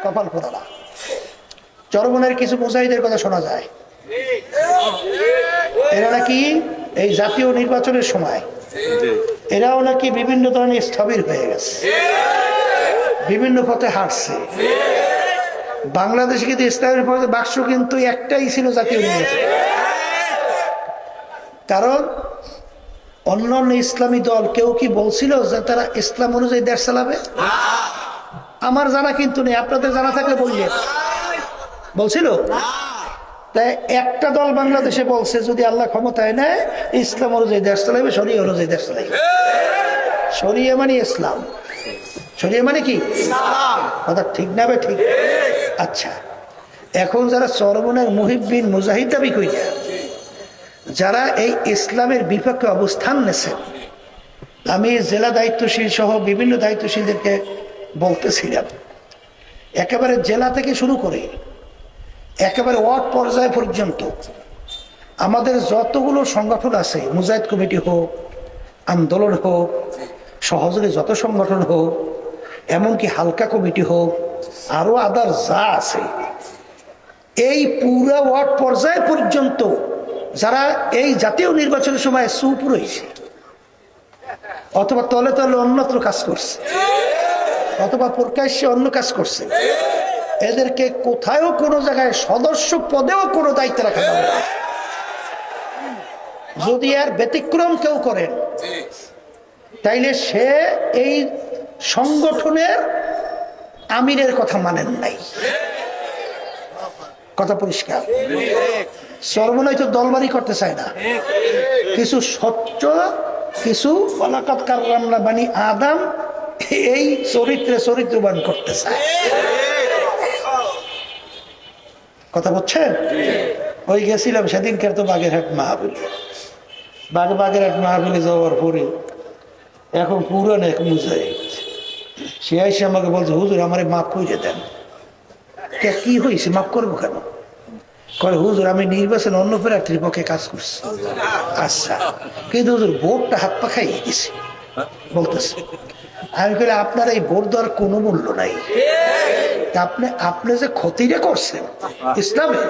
কপাল পোড়া। চরমনের কিছু মুজাহিদের কথা শোনা যায়, এরা নাকি এই জাতীয় নির্বাচনের সময় এরাও নাকি বিভিন্ন ধরনের স্থবির হয়ে গেছে, বিভিন্ন পথে হাঁটছে। বাংলাদেশে কিন্তু ইসলামের পথে বাক্স কিন্তু একটাই ছিল, জাতীয় নির্বাচন। কারণ অন্য অন্য ইসলামী দল কেউ কি বলছিল যে তারা ইসলাম অনুযায়ী দেশ চালাবে? আমার জানা কিন্তু নেই, আপনাদের জানা থাকলে বললেন। বলছিল? তাই একটা দল বাংলাদেশে বলছে যদি আল্লাহ ক্ষমতায় নেয় ইসলাম অনুযায়ী দেশ চালাবে, শরিয়া অনুযায়ী দেশ চালাবে। শরিয়া মানে ইসলাম, শরিয়া মানে কি কথা ঠিক না? ঠিক। আচ্ছা, এখন যারা চরমনের মুহিব্বিন মুজাহিদ দাবি কইরা যারা এই ইসলামের বিপক্ষে অবস্থান নেছেন, আমি জেলা দায়িত্বশীল সহ বিভিন্ন দায়িত্বশীলদেরকে বলতেছিলাম, একেবারে জেলা থেকে শুরু করে একেবারে ওয়ার্ড পর্যায় পর্যন্ত আমাদের যতগুলো সংগঠন আছে, মুজাহিদ কমিটি হোক, আন্দোলন হোক, সহযোগী যত সংগঠন হোক, এমনকি হালকা কমিটি হোক, আরো আদার যা আছে, এই পুরো ওয়ার্ড পর্যায় পর্যন্ত যারা এই জাতীয় নির্বাচনের সময় চুপ রয়েছে অথবা তলে তলে অন্যত্র কাজ করছে অথবা প্রকাশ্যে অন্য কাজ করছে, এদেরকে কোথাও কোনো জায়গায় সদস্য পদেও কোনো দায়িত্ব রাখা যাবে না। যদি আর ব্যতিক্রম কেউ করেন তাইলে সে এই সংগঠনের আমিরের কথা মানেন নাই। কথা পরিষ্কার। সর্বনয় তো দলবাড়ি করতে চায় না, কিছু স্বচ্ছ, কিছু বানি আদম এই চরিত্রবান করতে চায়। কথা বলছেন? ওই গেছিলাম সেদিনকার তো বাগেরহাট মাহফিলে, বাগেরহাট মাহফিলে যাওয়ার পরে এখন পুরান এক মুজাহিদ সে এসে আমাকে বলছে, হুজুর আমারে মাফ করে দেন। কি হয়েছে, মাফ করবো কেন? কয় হুজুর আমি নির্বাচন অন্য প্রার্থীর পক্ষে কাজ করছি। আচ্ছা, কিন্তু হুজুর ভোটটা হাত পা খাইয়ে দিছে বলতেছে। আমি কই আপনার এই ভোট দেওয়ার কোনো মূল্য নাই, আপনি যে ক্ষতিটা করছেন ইসলামে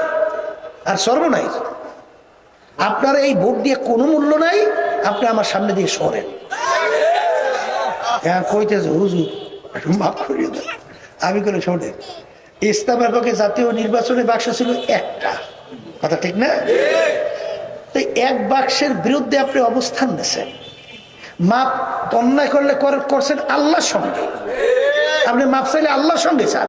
আর সর্বনাই, আপনার এই ভোট দিয়ে কোনো মূল্য নাই, আপনি আমার সামনে দিয়ে সরেন। কইতেছে হুজুর মাফ করিয়ে দেন। আমি করে শোনেন, ইসলামের পক্ষে জাতীয় নির্বাচনে বাক্স ছিল একটা, কথা ঠিক না? তো এক বাক্সের বিরুদ্ধে আপনি অবস্থান নিয়েছেন, মাপ অন্যায় করলে করছেন আল্লাহর সঙ্গে, আপনি মাপ চাইলে আল্লাহর সঙ্গে চান।